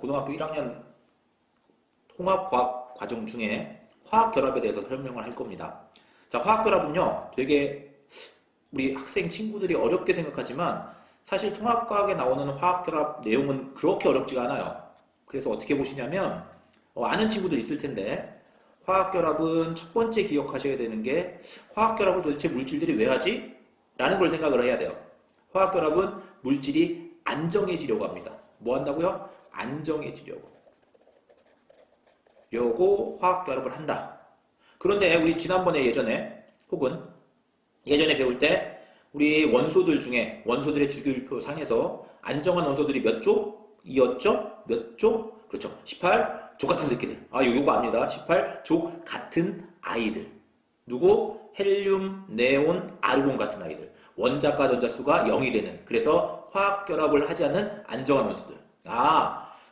고등학교 1학년 통합과학 과정 중에 화학결합에 대해서 설명을 할 겁니다. 자, 화학결합은요, 되게 우리 학생 친구들이 어렵게 생각하지만 사실 통합과학에 나오는 화학결합 내용은 그렇게 어렵지가 않아요. 그래서 어떻게 보시냐면 아는 친구들 있을 텐데 화학결합은 첫 번째 기억하셔야 되는 게 화학결합을 도대체 물질들이 왜 하지? 라는 걸 생각을 해야 돼요. 화학결합은 물질이 안정해지려고 합니다. 뭐 한다고요? 안정해지려고. 요거 화학결합을 한다. 그런데 우리 지난번에 예전에 배울 때 우리 원소들 중에 원소들의 주기율표 상에서 안정한 원소들이 몇 족이었죠? 몇 족? 그렇죠. 18. 족 같은 새끼들. 요거 압니다. 18. 족 같은 아이들. 누구? 헬륨, 네온, 아르곤 같은 아이들. 원자과 전자수가 0이 되는. 그래서 화학결합을 하지 않는 안정한 원소들.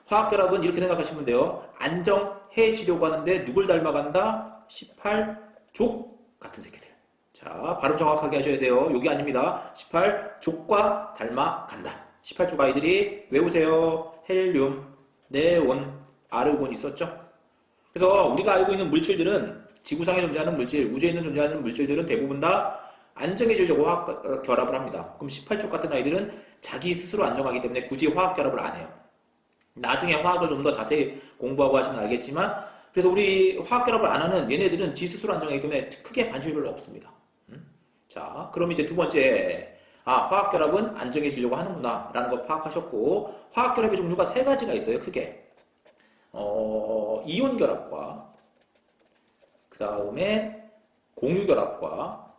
화학결합은 이렇게 생각하시면 돼요. 안정해지려고 하는데 누굴 닮아간다? 18족 같은 새끼들. 자, 발음 정확하게 하셔야 돼요. 여기 아닙니다. 18족과 닮아간다. 18족 아이들이 외우세요. 헬륨, 네온, 아르곤 있었죠? 그래서 우리가 알고 있는 물질들은 지구상에 존재하는 물질, 우주에 있는 존재하는 물질들은 대부분 다 안정해지려고 화학결합을 합니다. 그럼 18족 같은 아이들은 자기 스스로 안정하기 때문에 굳이 화학결합을 안 해요. 나중에 화학을 좀 더 자세히 공부하고 하시면 알겠지만 그래서 우리 화학결합을 안 하는 얘네들은 지 스스로 안정하기 때문에 크게 관심이 별로 없습니다. 자, 그럼 이제 두 번째 화학결합은 안정해지려고 하는구나 라는 거 파악하셨고 화학결합의 종류가 세 가지가 있어요. 크게 이온결합과 그 다음에 공유결합과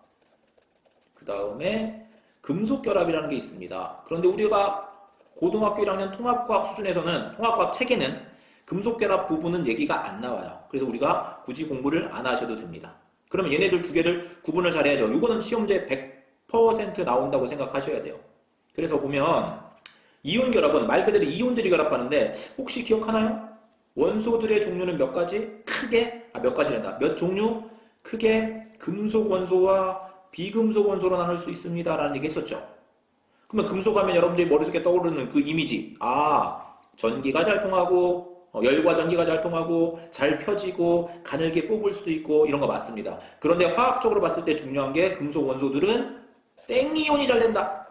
그 다음에 금속결합이라는 게 있습니다. 그런데 우리가 고등학교 1학년 통합과학 수준에서는 통합과학 책에는 금속결합 부분은 얘기가 안 나와요. 그래서 우리가 굳이 공부를 안 하셔도 됩니다. 그러면 얘네들 두 개를 구분을 잘해야죠. 이거는 시험제 100% 나온다고 생각하셔야 돼요. 그래서 보면 이온결합은 말 그대로 이온들이 결합하는데 혹시 기억하나요? 원소들의 종류는 몇 가지? 크게 몇 가지란다. 몇 종류? 크게 금속 원소와 비금속 원소로 나눌 수 있습니다. 라는 얘기 했었죠. 그러면 금속 하면 여러분들이 머릿속에 떠오르는 그 이미지. 전기가 잘 통하고 열과 전기가 잘 통하고 잘 펴지고 가늘게 뽑을 수도 있고 이런 거 맞습니다. 그런데 화학적으로 봤을 때 중요한 게 금속 원소들은 땡이온이 잘 된다.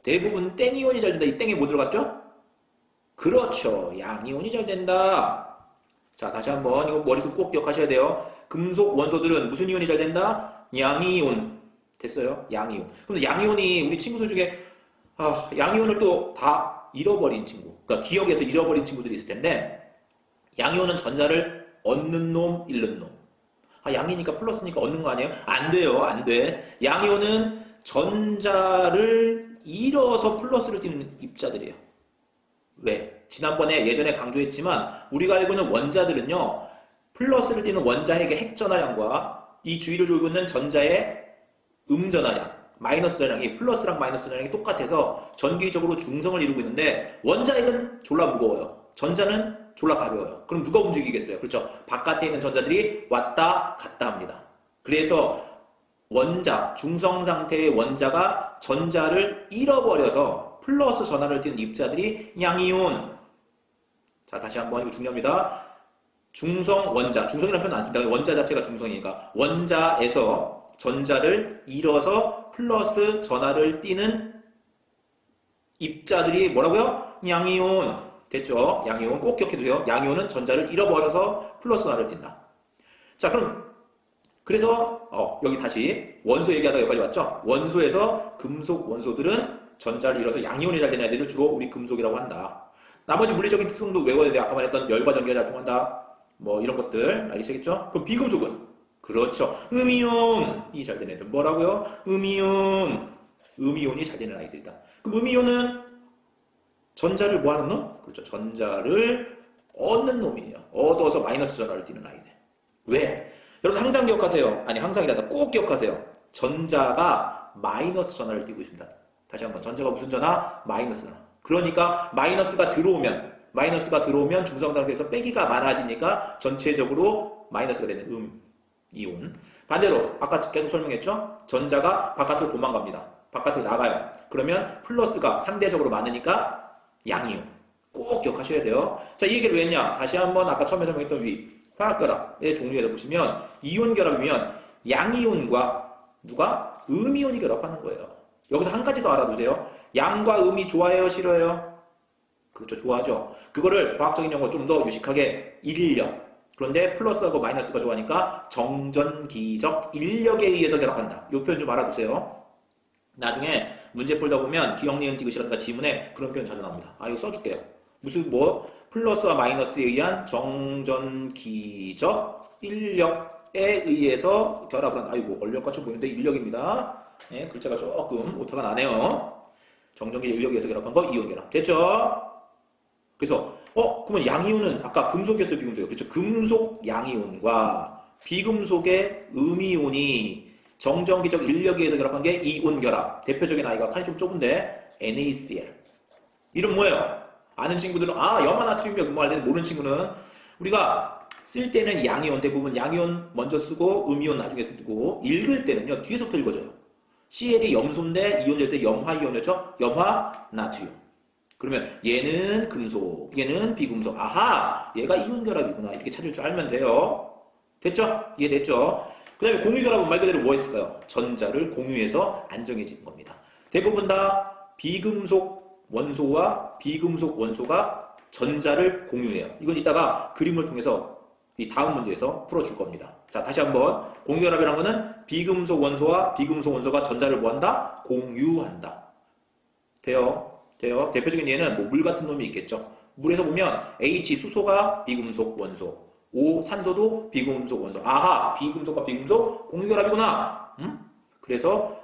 대부분 땡이온이 잘 된다. 이 땡에 뭐 들어갔죠? 그렇죠. 양이온이 잘 된다. 자, 다시 한번 이거 머릿속 꼭 기억하셔야 돼요. 금속 원소들은 무슨 이온이 잘 된다? 양이온. 됐어요? 양이온. 그럼 양이온이 우리 친구들 중에 양이온을 또 다 잃어버린 친구, 그러니까 기억에서 잃어버린 친구들이 있을 텐데 양이온은 전자를 얻는 놈, 잃는 놈. 양이니까 플러스니까 얻는 거 아니에요? 안 돼요. 안 돼. 양이온은 전자를 잃어서 플러스를 띠는 입자들이에요. 왜? 지난번에 예전에 강조했지만 우리가 알고 있는 원자들은요. 플러스를 띠는 원자핵의 핵전하량과 이 주위를 돌고 있는 전자의 음전하량, 마이너스 전하량이 플러스랑 마이너스 전하량이 똑같아서 전기적으로 중성을 이루고 있는데 원자핵은 졸라 무거워요. 전자는 졸라 가벼워요. 그럼 누가 움직이겠어요? 그렇죠. 바깥에 있는 전자들이 왔다 갔다 합니다. 그래서 원자, 중성 상태의 원자가 전자를 잃어버려서 플러스 전하를 띠는 입자들이 양이온. 자, 다시 한번 이거 중요합니다. 중성 원자, 중성이라는 표현 안 씁니다. 원자 자체가 중성이니까 원자에서 전자를 잃어서 플러스 전하를 띠는 입자들이 뭐라고요? 양이온. 됐죠? 양이온 꼭 기억해두세요. 양이온은 전자를 잃어버려서 플러스 전하를 띈다. 자, 그래서 여기 다시 원소 얘기하다가 여기까지 왔죠? 원소에서 금속 원소들은 전자를 잃어서 양이온이 잘 되는 애들을 주로 우리 금속이라고 한다. 나머지 물리적인 특성도 외워야 돼요. 아까 말했던 열과 전기가 잘 통한다. 뭐 이런 것들 알겠죠? 그럼 비금속은? 그렇죠. 음이온이 잘 되는 애들. 뭐라고요? 음이온이 잘 되는 아이들이다. 그럼 음이온은 전자를 뭐 하는 놈? 그렇죠. 전자를 얻는 놈이에요. 얻어서 마이너스 전하를 띠는 아이들. 왜? 여러분 항상 기억하세요. 아니 항상이라다 꼭 기억하세요. 전자가 마이너스 전하를 띠고 있습니다. 다시 한번 전자가 무슨 전하? 마이너스 전하. 그러니까 마이너스가 들어오면 중성 상태에서 빼기가 많아지니까 전체적으로 마이너스가 되는 이온. 반대로 아까 계속 설명했죠? 전자가 바깥으로 도망갑니다. 바깥으로 나가요. 그러면 플러스가 상대적으로 많으니까 양이온. 꼭 기억하셔야 돼요. 자, 이 얘기를 왜 했냐? 다시 한번 아까 처음에 설명했던 화학결합의 종류에서 보시면 이온 결합이면 양이온과 누가? 음이온이 결합하는 거예요. 여기서 한 가지 더 알아두세요. 양과 음이 좋아해요? 싫어요? 그렇죠. 좋아하죠. 그거를 과학적인 용어 좀 더 유식하게 인력. 그런데 플러스하고 마이너스가 좋아하니까 정전기적 인력에 의해서 결합한다. 이 표현 좀 알아두세요. 나중에 문제 풀다 보면 기억, 니은, 디귿이라든가 지문에 그런 표현 자주 나옵니다. 아, 이거 써줄게요. 무슨 플러스와 마이너스에 의한 정전기적 인력에 의해서 결합을 한다. 아이고, 얼력같이 보이는데 인력입니다. 네, 글자가 조금 오타가 나네요. 정전기 인력에 의해서 결합한 거 이온 결합. 됐죠? 그래서 그러면 양이온은 아까 금속이었어요, 비금속이요? 그렇죠? 금속 양이온과 비금속의 음이온이 정전기적 인력에 의해서 결합한 게 이온 결합. 대표적인 아이가 칸이 좀 좁은데 NaCl. 이름 뭐예요? 아는 친구들은 염화나트륨이요 근무할 때는 모르는 친구는 우리가 쓸 때는 양이온 대부분 양이온 먼저 쓰고 음이온 나중에 쓰고 읽을 때는요 뒤에서부터 읽어줘요. CL이 염소인데 이온 될 때 염화이온이었죠? 염화나트륨. 그러면 얘는 금속, 얘는 비금속. 아하, 얘가 이온 결합이구나. 이렇게 찾을 줄 알면 돼요. 됐죠? 이해됐죠? 그 다음에 공유결합은 말 그대로 뭐 했을까요? 전자를 공유해서 안정해지는 겁니다. 대부분 다 비금속 원소와 비금속 원소가 전자를 공유해요. 이건 이따가 그림을 통해서 이 다음 문제에서 풀어줄 겁니다. 자, 다시 한번. 공유결합이라는 거는 비금속 원소와 비금속 원소가 전자를 뭐한다? 공유한다. 돼요? 대표적인 예는 물 같은 놈이 있겠죠. 물에서 보면 H 수소가 비금속 원소, O 산소도 비금속 원소. 아하, 비금속과 비금속 공유결합이구나. 그래서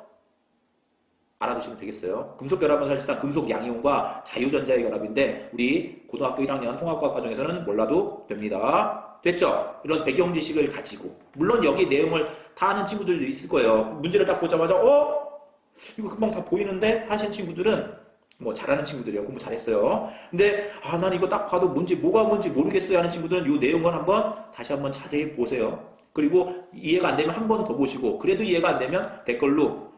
알아두시면 되겠어요. 금속결합은 사실상 금속 양이온과 자유전자의 결합인데 우리 고등학교 1학년 통합과학 과정에서는 몰라도 됩니다. 됐죠? 이런 배경 지식을 가지고 물론 여기 내용을 다 아는 친구들도 있을 거예요. 문제를 딱 보자마자 이거 금방 다 보이는데 하신 친구들은 잘하는 친구들이에요. 공부 잘했어요. 근데 난 이거 딱 봐도 뭐가 뭔지 모르겠어요 하는 친구들은 이 내용을 다시 한번 자세히 보세요. 그리고 이해가 안 되면 한 번 더 보시고 그래도 이해가 안 되면 댓글로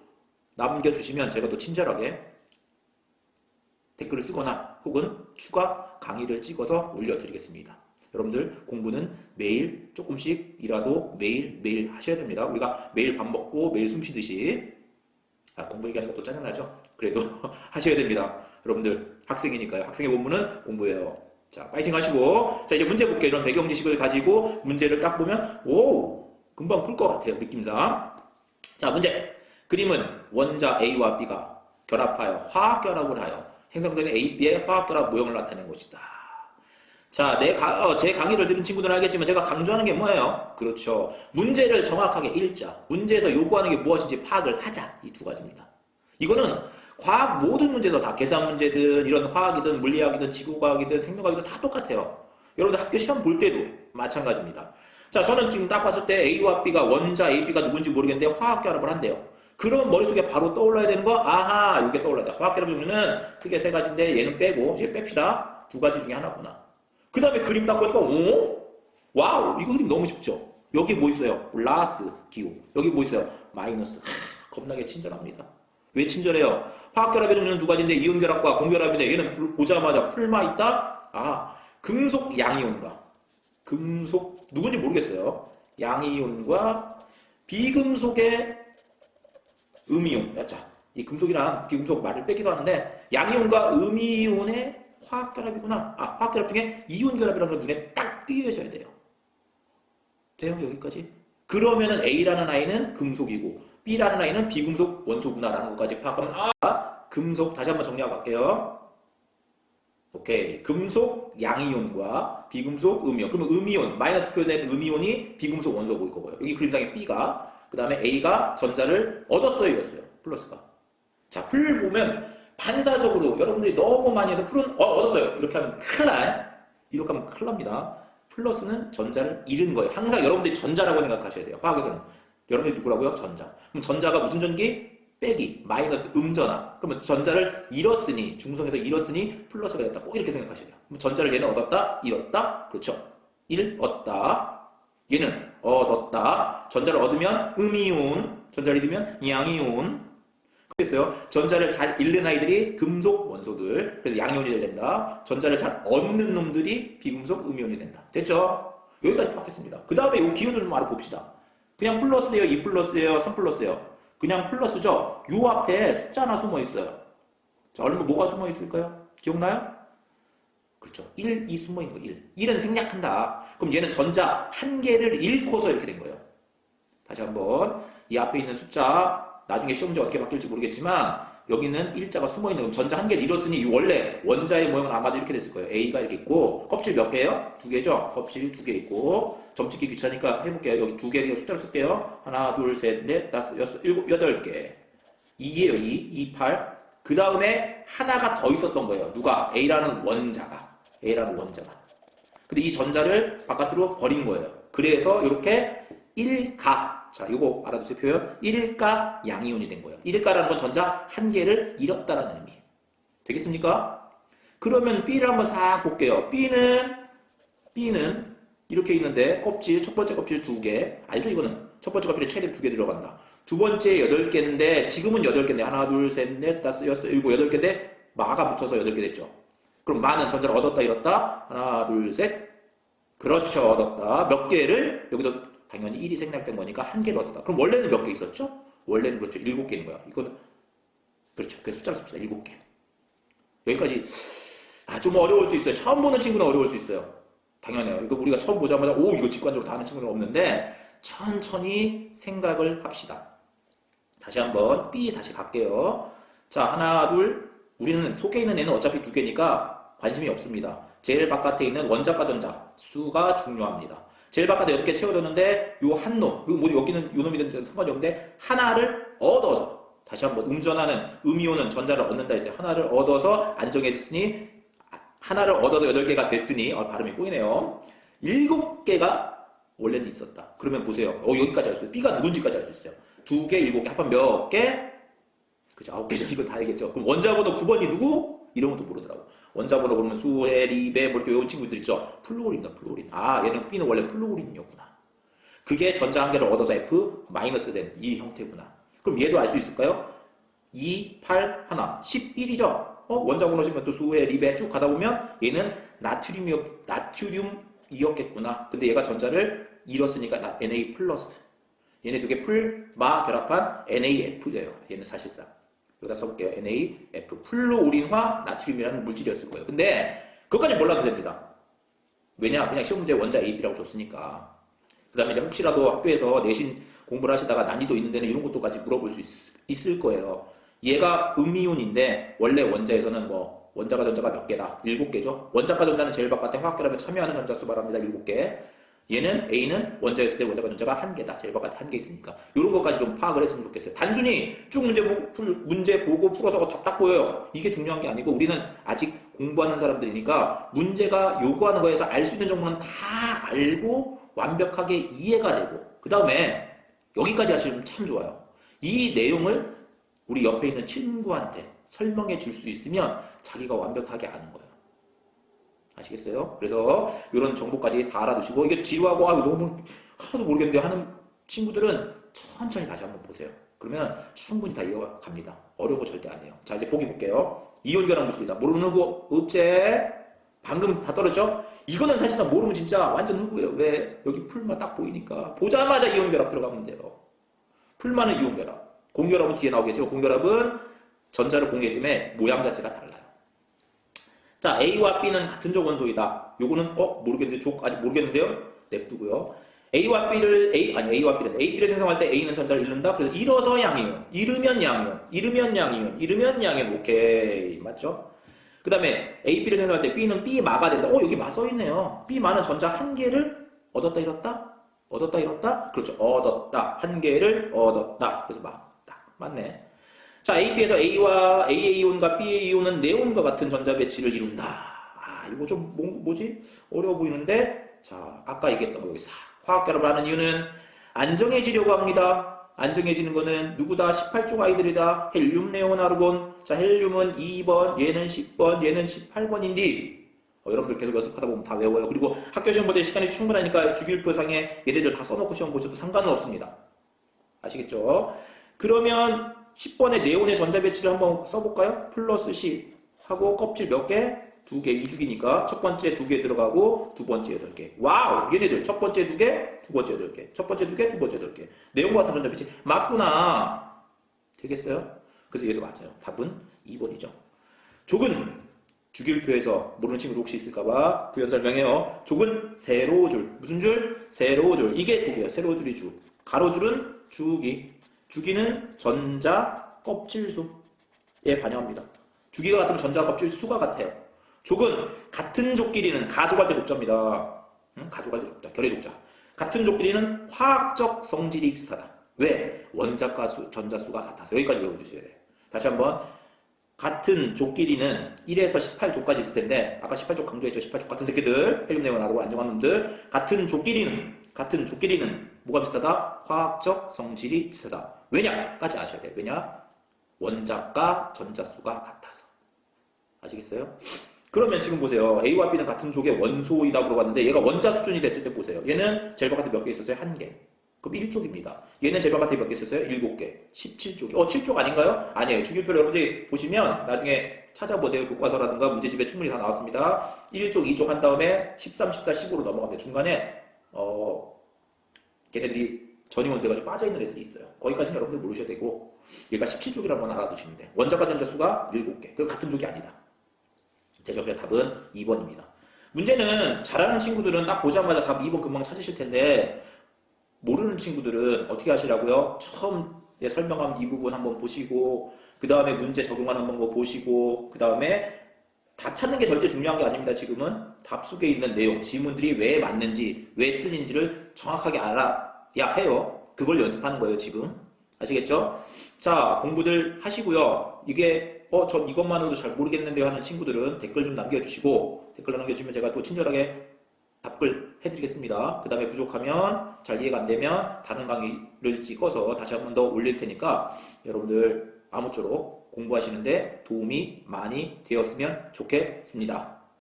남겨주시면 제가 또 친절하게 댓글을 쓰거나 혹은 추가 강의를 찍어서 올려드리겠습니다. 여러분들 공부는 매일 조금씩이라도 매일 하셔야 됩니다. 우리가 매일 밥 먹고 매일 숨 쉬듯이 공부 얘기하는 것도 짜증나죠? 그래도 하셔야 됩니다. 여러분들 학생이니까요. 학생의 본분은 공부예요. 자, 파이팅 하시고 자 이제 문제 볼게요. 이런 배경 지식을 가지고 문제를 딱 보면 금방 풀 것 같아요. 느낌상. 자, 문제. 그림은 원자 A와 B가 결합하여 화학결합을 하여 생성되는 A, B의 화학결합 모형을 나타낸 것이다. 자, 제 강의를 들은 친구들은 알겠지만 제가 강조하는 게 뭐예요? 그렇죠. 문제를 정확하게 읽자. 문제에서 요구하는 게 무엇인지 파악을 하자. 이 두 가지입니다. 이거는 과학 모든 문제에서 다 계산 문제든 이런 화학이든 물리학이든 지구과학이든 생명과학이든 다 똑같아요. 여러분들 학교 시험 볼 때도 마찬가지입니다. 자, 저는 지금 딱 봤을 때 A와 B가 원자 A, B가 누군지 모르겠는데 화학결합을 한대요. 그럼 머릿속에 바로 떠올라야 되는 거 아하 이게 떠올라야 돼. 화학결합 종류는 크게 세 가지인데 얘는 빼고 이제 뺍시다. 두 가지 중에 하나구나. 그 다음에 그림 딱 보니까 와우 이거 그림 너무 쉽죠. 여기 뭐 있어요? 플러스 기호. 여기 뭐 있어요? 마이너스. 겁나게 친절합니다. 왜 친절해요? 화학결합의 종류는 두 가지인데 이온결합과 공결합인데 얘는 보자마자 풀마 있다? 금속 양이온과 금속 누군지 모르겠어요. 양이온과 비금속의 음이온. 자, 이 금속이랑 비금속 말을 빼기도 하는데 양이온과 음이온의 화학결합이구나. 화학결합 중에 이온결합이라는 걸 눈에 딱 띄우셔야 돼요. 돼요? 여기까지? 그러면은 A라는 아이는 금속이고 B라는 아이는 비금속 원소구나라는 것까지 파악하면 금속 다시 한번 정리하고 갈게요. 오케이. 금속 양이온과 비금속 음이온. 그러면 음이온, 마이너스 표현된 음이온이 비금속 원소 보일 거고요. 여기 그림상에 B가 그 다음에 A가 전자를 얻었어요, 이랬어요. 플러스가. 자, 풀 보면 반사적으로 여러분들이 너무 많이 해서 풀은 얻었어요. 이렇게 하면 큰일 나요. 이렇게 하면 큰일 납니다. 플러스는 전자를 잃은 거예요. 항상 여러분들이 전자라고 생각하셔야 돼요. 화학에서는. 여러분들이 누구라고요? 전자. 그럼 전자가 무슨 전기? 빼기, 마이너스, 음전화. 그러면 전자를 잃었으니, 중성에서 잃었으니 플러스가 됐다. 꼭 이렇게 생각하셔야 돼요. 그럼 전자를 얘는 얻었다, 잃었다. 그렇죠. 잃었다. 얘는 얻었다. 전자를 얻으면 음이온, 전자를 잃으면 양이온. 그랬어요. 전자를 잘 잃는 아이들이 금속 원소들. 그래서 양이온이 잘 된다. 전자를 잘 얻는 놈들이 비금속 음이온이 된다. 됐죠? 여기까지 파악했습니다. 그 다음에 이 기호를 좀 알아봅시다. 그냥 플러스예요? 2 플러스예요? 3 플러스예요? 그냥 플러스죠? 요 앞에 숫자나 숨어 있어요. 자, 얼마 뭐가 숨어 있을까요? 기억나요? 그렇죠. 1, 2 숨어 있는 거 1. 1은 생략한다. 그럼 얘는 전자 한 개를 잃고서 이렇게 된 거예요. 다시 한번 이 앞에 있는 숫자 나중에 시험 문제 어떻게 바뀔지 모르겠지만 여기는 일자가 숨어 있는 전자 한 개를 잃었으니 원래 원자의 모양은 아마도 이렇게 됐을 거예요. A가 이렇게 있고 껍질 몇 개예요? 2개죠? 껍질 2개 있고 점 찍기 귀찮으니까 해볼게요. 여기 2개 숫자로 쓸게요. 하나, 둘, 셋, 넷, 다섯, 여섯, 일곱, 8개. 2예요. 2, 8. 그 다음에 하나가 더 있었던 거예요. 누가? A라는 원자가. 근데 이 전자를 바깥으로 버린 거예요. 그래서 이렇게 1가. 자, 이거 알아두세요. 표현. 1가 양이온이 된 거예요. 1가라는 건 전자 한 개를 잃었다라는 의미. 되겠습니까? 그러면 B를 한번 싹 볼게요. B는 이렇게 있는데 껍질, 첫 번째 껍질 2개. 알죠? 이거는. 첫 번째 껍질에 최대 2개 들어간다. 두 번째 8개인데 지금은 8개인데 하나, 둘, 셋, 넷, 다섯, 여섯, 일곱, 8개인데 마가 붙어서 8개 됐죠. 그럼 마는 전자를 얻었다 잃었다. 하나, 둘, 셋. 그렇죠. 얻었다. 몇 개를 여기도 당연히 1이 생략된 거니까 한 개를 얻었다. 그럼 원래는 몇 개 있었죠? 원래는 그렇죠. 7개인 거야. 이거는 그렇죠. 그래서 숫자를 씁시다. 7개. 여기까지 좀 어려울 수 있어요. 처음 보는 친구는 어려울 수 있어요. 당연해요. 이거 우리가 처음 보자마자 이거 직관적으로 다 아는 친구는 없는데 천천히 생각을 합시다. 다시 한번 B 다시 갈게요. 자, 하나, 둘. 우리는 속에 있는 애는 어차피 2개니까 관심이 없습니다. 제일 바깥에 있는 원자과 전자 수가 중요합니다. 제일 바깥에 이렇게 채워졌는데 요 한 놈, 여기는 요 놈이든 상관이 없는데 하나를 얻어서 다시 한번 음전하는 음이온은 전자를 얻는다 했어요. 하나를 얻어서 안정해졌으니 하나를 얻어서 8개가 됐으니 발음이 꼬이네요. 7개가 원래는 있었다. 그러면 보세요. 여기까지 알 수 있어요. B가 누군지까지 알 수 있어요. 2개, 7개 합하면 몇 개? 그죠? 9개죠. 이거 다 알겠죠? 그럼 원자번호 9번이 누구? 이런 것도 모르더라고. 원자번호 보면 수해, 리베 뭐 이렇게 외운 친구들 있죠? 플루오린이다. 플루오린. 얘는 B는 원래 플루오린이었구나. 그게 전자 한 개를 얻어서 F 마이너스 된 이 형태구나. 그럼 얘도 알 수 있을까요? 2, 8, 1, 11이죠? 원자번호 시면 또 수해, 리베 쭉 가다 보면 얘는 나트륨이었겠구나. 근데 얘가 전자를 잃었으니까 Na 플러스. 얘네 두 개 풀마 결합한 NaF예요. 얘는 사실상. 여기다 써볼게요. NaF. 플루오린화 나트륨이라는 물질이었을 거예요. 근데 그것까지 몰라도 됩니다. 왜냐? 그냥 시험 문제 원자 A, B라고 줬으니까. 그 다음에 이제 혹시라도 학교에서 내신 공부를 하시다가 난이도 있는 데는 이런 것도까지 물어볼 수 있을 거예요. 얘가 음이온인데 원래 원자에서는 원자가 전자가 몇 개다? 7개죠. 원자과 전자는 제일 바깥에 화학결합에 참여하는 전자 수 말합니다. 7개. 얘는 A는 원자였을 때 원자과 전자가 1개다. 제일 바깥에 1개 있으니까. 이런 것까지 좀 파악을 했으면 좋겠어요. 단순히 쭉 문제 보고 풀어서 딱 보여요. 이게 중요한 게 아니고 우리는 아직 공부하는 사람들이니까 문제가 요구하는 거에서 알 수 있는 정보는 다 알고 완벽하게 이해가 되고 그 다음에 여기까지 하시면 참 좋아요. 이 내용을 우리 옆에 있는 친구한테 설명해 줄 수 있으면 자기가 완벽하게 아는 거예요. 아시겠어요? 그래서 이런 정보까지 다 알아두시고 이게 지루하고 이거 너무 하나도 모르겠는데 하는 친구들은 천천히 다시 한번 보세요. 그러면 충분히 다 이어갑니다. 어려운 거 절대 아니에요. 자, 이제 보기 볼게요. 이온결합 물질이다. 모르는 거 없제? 방금 다 떨어졌죠? 이거는 사실상 모르면 진짜 완전 흑우예요. 왜? 여기 풀만 딱 보이니까 보자마자 이온결합 들어가면 돼요. 풀만은 이온결합. 공결합은 뒤에 나오겠죠. 공결합은 전자를 공유하기 때문에 모양 자체가 달라요. 자, A와 B는 같은 적 원소이다. 요거는 모르겠는데 아직 모르겠는데요. 냅두고요. A와 B는 B를 생성할 때 A는 전자를 잃는다. 그래서 잃어서 양이온, 잃으면 양이온. 오케이, 맞죠? 그 다음에 A, B를 생성할 때 B는 B 마가 된다. 여기 마 써있네요. B 마는 전자 한 개를 얻었다 잃었다. 그렇죠. 얻었다. 한 개를 얻었다. 그래서 딱 맞네. 자, AP에서 AA이온과 BA이온은 네온과 같은 전자 배치를 이룬다. 이거 좀 뭐지? 어려워 보이는데, 자, 아까 얘기했던 거 여기 화학결합을 하는 이유는 안정해지려고 합니다. 안정해지는 거는 누구다? 18쪽 아이들이다. 헬륨, 네온, 아르곤. 자, 헬륨은 2번, 얘는 10번, 얘는 18번인데 여러분들 계속 연습하다 보면 다 외워요. 그리고 학교 시험 볼 때 시간이 충분하니까 주기율표상에 얘네들 다 써놓고 시험 보셔도 상관은 없습니다. 아시겠죠? 그러면 10번의 네온의 전자 배치를 한번 써볼까요? 플러스 10 하고 껍질 몇 개? 2개, 2죽이니까 첫 번째 2개 들어가고 두 번째 8개. 와우! 얘네들 첫 번째 2개, 두 번째 8개. 첫 번째 2개, 두 번째 8개. 네온과 같은 전자 배치. 맞구나. 되겠어요? 그래서 얘도 맞아요. 답은 2번이죠. 족은 주기율표에서 모르는 친구도 혹시 있을까봐 구현 설명해요. 족은 세로줄. 무슨 줄? 세로줄. 이게 족이에요. 세로줄이 주. 가로줄은 주기. 주기는 전자 껍질수에 관여합니다. 주기가 같으면 전자 껍질 수가 같아요. 족은 같은 족끼리는 가족할 때 족자입니다. 가족할 때 족자, 결의 족자. 같은 족끼리는 화학적 성질이 비슷하다. 왜? 원자과 전자수가 같아서. 여기까지 외워두셔야 돼요. 다시 한번. 같은 족끼리는 1에서 18족까지 있을 텐데 아까 18족 강조했죠. 18족 같은 새끼들, 헬륨 내용 나르고 안정한 놈들. 같은 족끼리는 뭐가 비슷하다? 화학적 성질이 비슷하다. 왜냐?까지 아셔야 돼요. 왜냐? 원자과 전자수가 같아서. 아시겠어요? 그러면 지금 보세요. A와 B는 같은 족의 원소이다 물어봤는데 얘가 원자 수준이 됐을 때 보세요. 얘는 젤 바깥에 몇 개 있었어요? 1개. 그럼 1족입니다. 얘는 젤 바깥에 몇 개 있었어요? 7개. 17족이. 7족 아닌가요? 아니에요. 주기율표를 여러분들이 보시면 나중에 찾아보세요. 교과서라든가 문제집에 충분히 다 나왔습니다. 1족, 2족 한 다음에 13, 14, 15로 넘어갑니다. 중간에 걔네들이 전이원소에 가지고 빠져있는 애들이 있어요. 거기까지는 여러분들 모르셔야 되고 얘가 17족이라는 건 알아두시면 돼요. 원자과 전자수가 7개. 그 같은 족이 아니다. 되죠. 그래서 답은 2번입니다. 문제는 잘하는 친구들은 딱 보자마자 답 2번 금방 찾으실 텐데 모르는 친구들은 어떻게 하시라고요? 처음에 설명한 이 부분 한번 보시고 그 다음에 문제 적용하는 방법 보시고 그 다음에 답 찾는 게 절대 중요한 게 아닙니다. 지금은 답 속에 있는 내용, 지문들이 왜 맞는지 왜 틀린지를 정확하게 알아야 해요. 그걸 연습하는 거예요. 지금 아시겠죠? 자, 공부들 하시고요. 이게 전 이것만으로도 잘 모르겠는데요 하는 친구들은 댓글 좀 남겨주시고 댓글 남겨주시면 제가 또 친절하게 답글 해드리겠습니다. 그 다음에 부족하면 잘 이해가 안 되면 다른 강의를 찍어서 다시 한 번 더 올릴 테니까 여러분들 아무쪼록 공부하시는데 도움이 많이 되었으면 좋겠습니다.